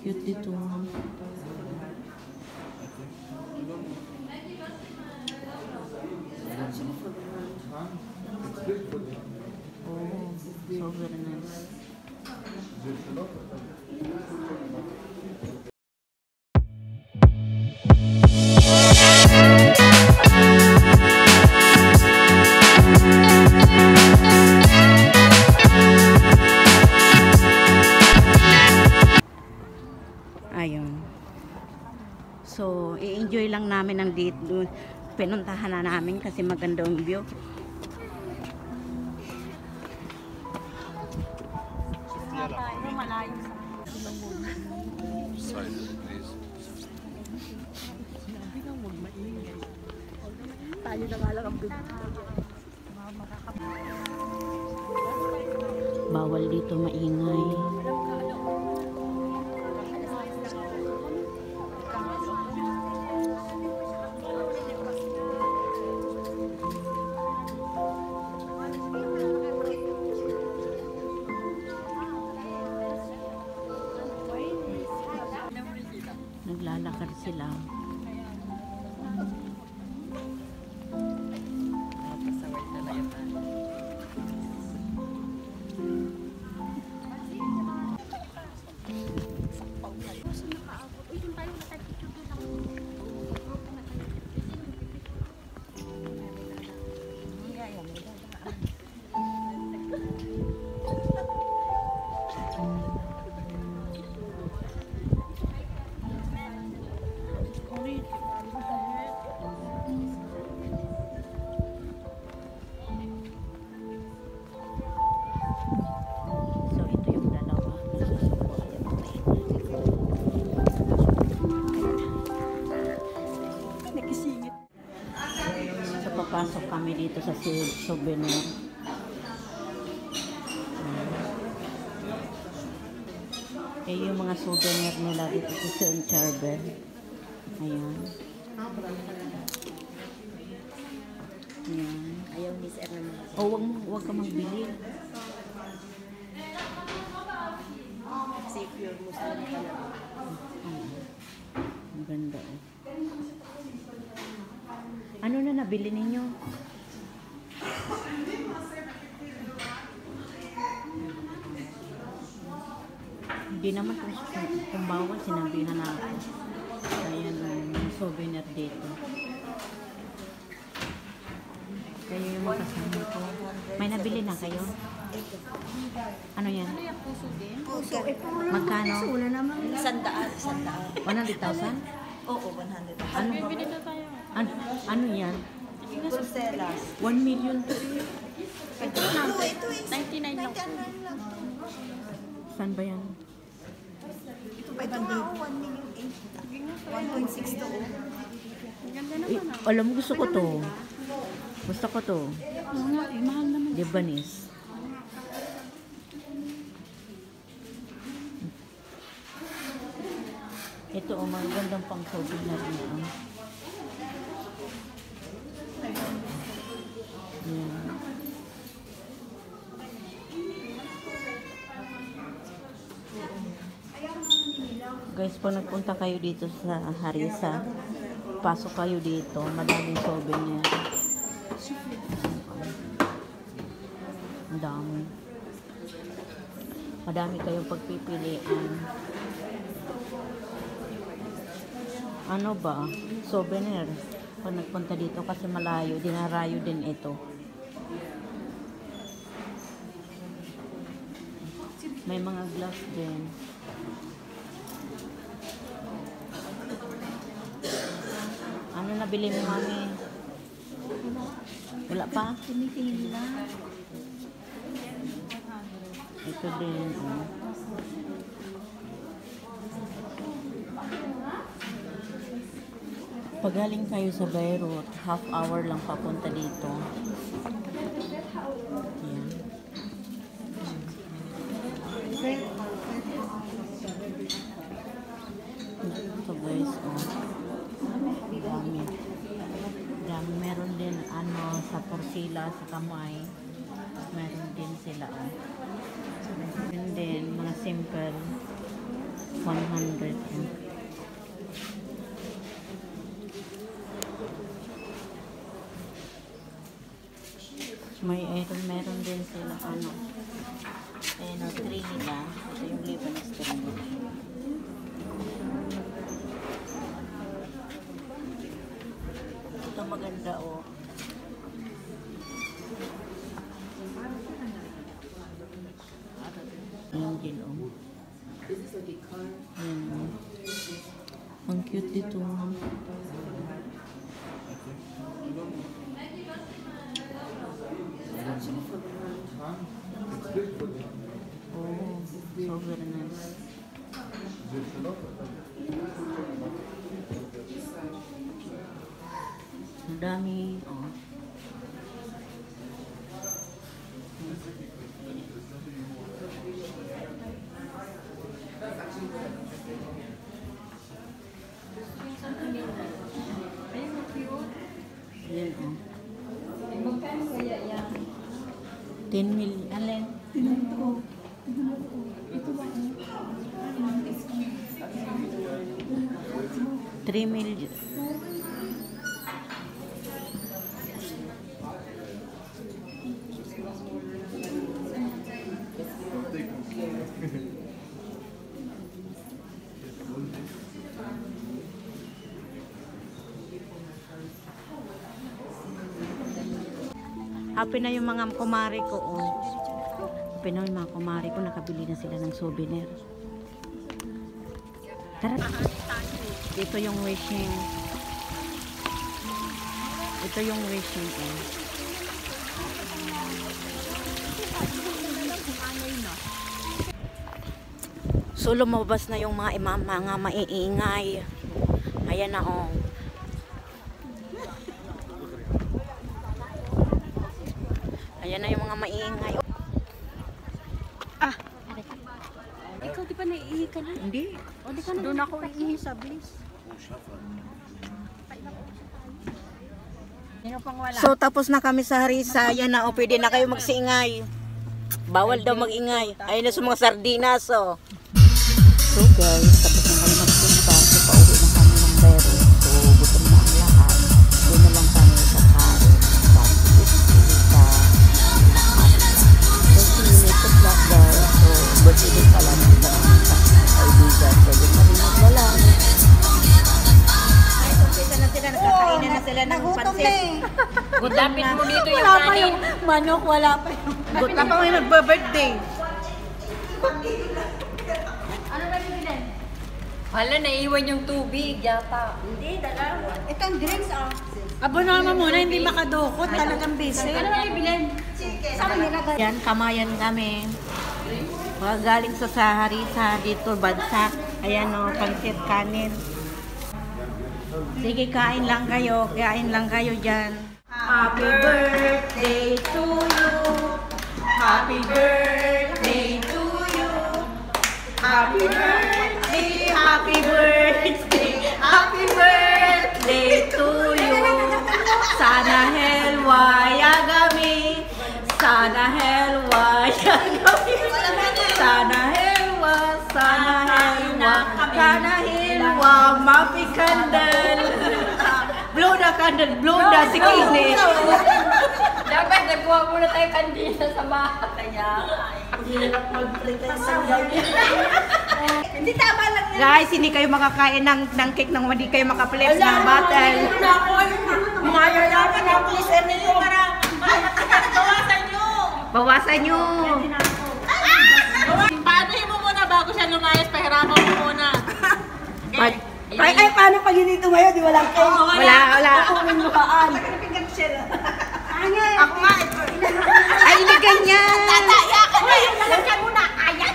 cute dito. Oh, so very nice. Ayun. So, i-enjoy lang namin ang dito. Pinuntahan na namin kasi maganda ang view. Tayo na nga lang ang Bawal dito maingay. Naglalakad sila. Papasok kami dito sa souvenir. Yung mga souvenir nila dito sa St. Charbel. Ayan. Ayan. ayaw ni sir naman. O, wag ka magbili. Kasi pure Muslim pala. Ang ganda eh. Ano na nabili ninyo? Hindi naman kung bawal, sinabi na natin. Ayan yung souvenir dito. Kayo yung mga kasama ko. May nabili na kayo? Ano yan? Puso. Magkano? Wala naman. 100. 100,000? Oo, 100. Ano? Ano yan? Pulseras. 1 million. Ito 99 lang. Saan ba yan? Ito ba ito? 1.6 to. Alam mo, gusto ko to. Gusto ko to. Mahal naman. Lebanese. Ito, magandang pang souvenir niya. Yan. Guys, pag nagpunta kayo dito sa Harissa, pasok kayo dito, madaming souvenir. Ang dami. Madami kayong pagpipilian. Ano ba? Souvenir. Pag nagpunta dito kasi malayo, dinarayo din ito. May mga glass din. Ano nabili mo, mami? Wala pa? Tinitingin nila. Ito din. Oh. Pag galing kayo sa Beirut, half hour lang papunta dito. Yan. Ito guys, oh. Dami. Dami. Meron din ano sa Porcila, sa Kamay. Meron din sila, oh. Meron din mga simple. 100 yan. May meron din sila ano. Ayan o, 3 nila. Ito yung Lebanese tree nila. Ito maganda o. Angel o. Ayan o. Ang cute dito. Oh, so very nice. Ang dami. Oh. Yan oh. 10 mil. Alin? Ito ba? 3 mil. Happy na yung mga kumari ko. Oh. Happy na yung mga kumari ko. Nakabili na sila ng souvenir. Tara. Ito yung wishing. Ito yung wishing. Eh. So lumabas na yung mga mga maiingay. Ayan na oh. Ayan na yung mga maiingay. Ah! Ikaw di ba naiihi ka na? Hindi. O di ka na? Doon ako iihi sa bliss. Sino pang wala? So tapos na kami sa harisa. Ayan na oh. Pwede na kayo magsiingay. Bawal daw magingay. Ayun na sa mga sardinas oh. So guys, tapos na kami magpunta. So pauwi na kami ng Bero. So gutom na ang lahat. Doon na lang kami sa Karo. Sa so see you next vlog guys. So birthday din pala ng isang kaibigan. Pwede na rin maglalang. Ay, umpisa na sila. Nagkakainan na sila ng pansit. Gudapin mo dito yung Wala pa kanin. yung manok, wala pa yung... Wala pa may nagba-birthday. Ano ba yung Hala, naiwan yung tubig yata. Hindi, dalawa. Itong drinks ah. Abo naman muna, hindi makadukot. Talagang busy. Ano ba bibilin? Saan nilagay? Yan, kamayan kami. Galing sa Harisa dito, Bagsak. Ayan o, pansit kanin. Sige, kain lang kayo. Kain lang kayo dyan. Happy birthday to you. Happy birthday to you. Happy birthday, happy birthday, happy birthday to you. Sana helwa yagami. Sana helwa yagami. Sana helwa, sana helwa, sana helwa, mapi candle. Blow the candle, blow the sikini. Dapat nagkuha muna tayo kandila sa bahay. Hindi tama lang yan. Guys, hindi kayo makakain ng cake nang hindi kayo makaplex ng bottle. Mayayapin ang please nito para bawasan nyo. Bawasan nyo. Paanohin mo muna bago siya lumayas. Pahirapan mo muna. Ay, paano pag hindi tumayo? Di walang kayo. Wala. Kukunin mo kaan. Ako nga, ito. Ay, hindi ganyan. Tataya ka na. Lalagyan mo na. Ayan.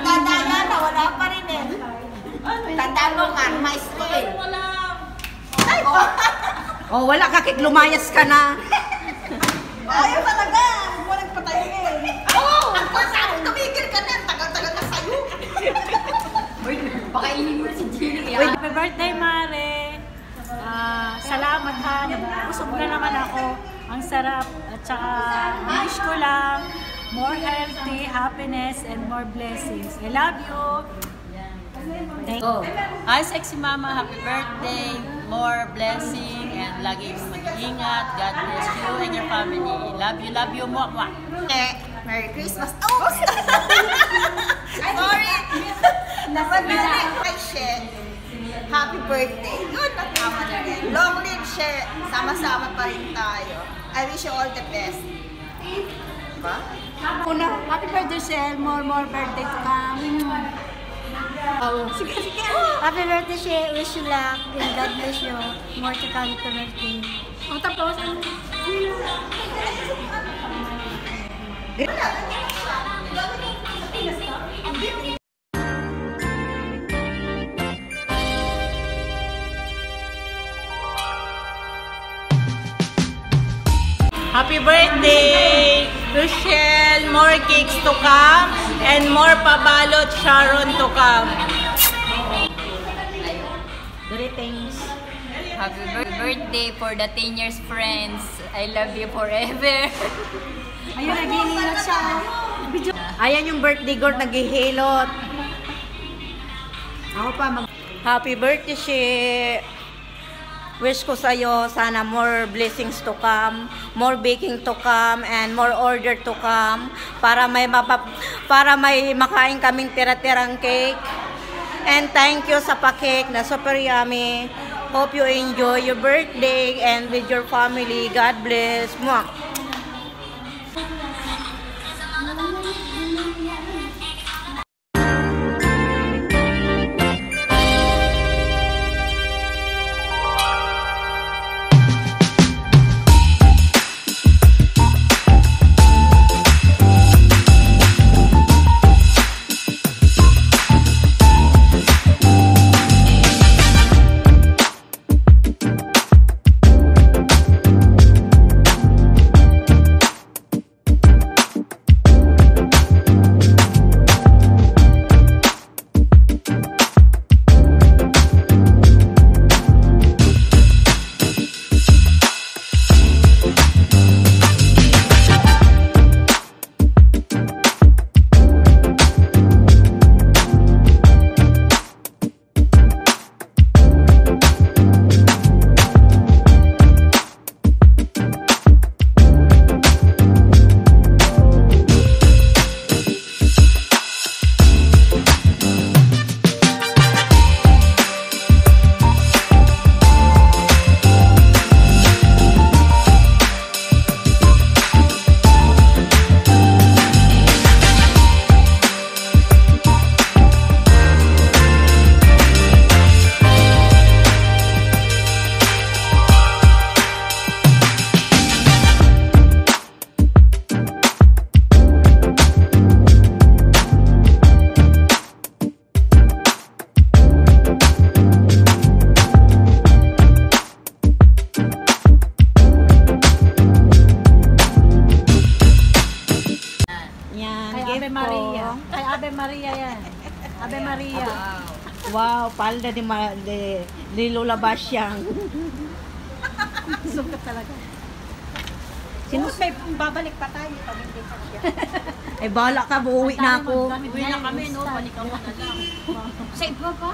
Tataya na. Wala pa rin eh. Tandaan mo nga. Ma-scale. Ay, Oh, wala kakit lumayas ka na. ayaw talaga. Walang patayin eh. Oo. Ang pasabi, tumigil ka na. Tagal-tagal na sa'yo. Baka inig mo si Jenny. Happy birthday, Mare. Salamat ha. Busog na naman ako. Ang sarap. At saka, wish ko lang more healthy, happiness, and more blessings. I love you. Thank you. Hi, sexy mama. Happy birthday. More blessing and lagi mong mag-iingat. God bless you and your family. Love you. Mwah, mwah. Merry Christmas. Oh! Sorry! Napagdating kay She. Happy birthday. Yun, natama na rin. Long live She. Sama-sama pa rin tayo. I wish you all the best. Diba? Happy birthday, Shell. More birthday to come. Sige. Happy birthday, Shea. Wish you luck and God bless you. More to come to birthday. Ang tapos, ano? Happy birthday, Rochelle. More cakes to come and more pabalot Sharon to come. Greetings. Happy birthday for the 10 years friends. I love you forever. Ayun, nag-iingat siya. Ayan yung birthday girl naghihilot. Ako pa Happy birthday, She. Wish ko sa'yo, sana more blessings to come, more baking to come, and more order to come para may makain kaming tira-tirang cake. And thank you sa pa-cake na super yummy. Hope you enjoy your birthday and with your family. God bless. Mwah. Ave Maria. Kay Ave Maria yan. Ave Maria. Wow, palda ni Lola Basyang. Sukat talaga. Sino? May babalik pa tayo pag hindi pa siya. Ay, bahala ka, buuwi na ako. Uwi na kami, no? Panikaw na lang. Sa iba ba?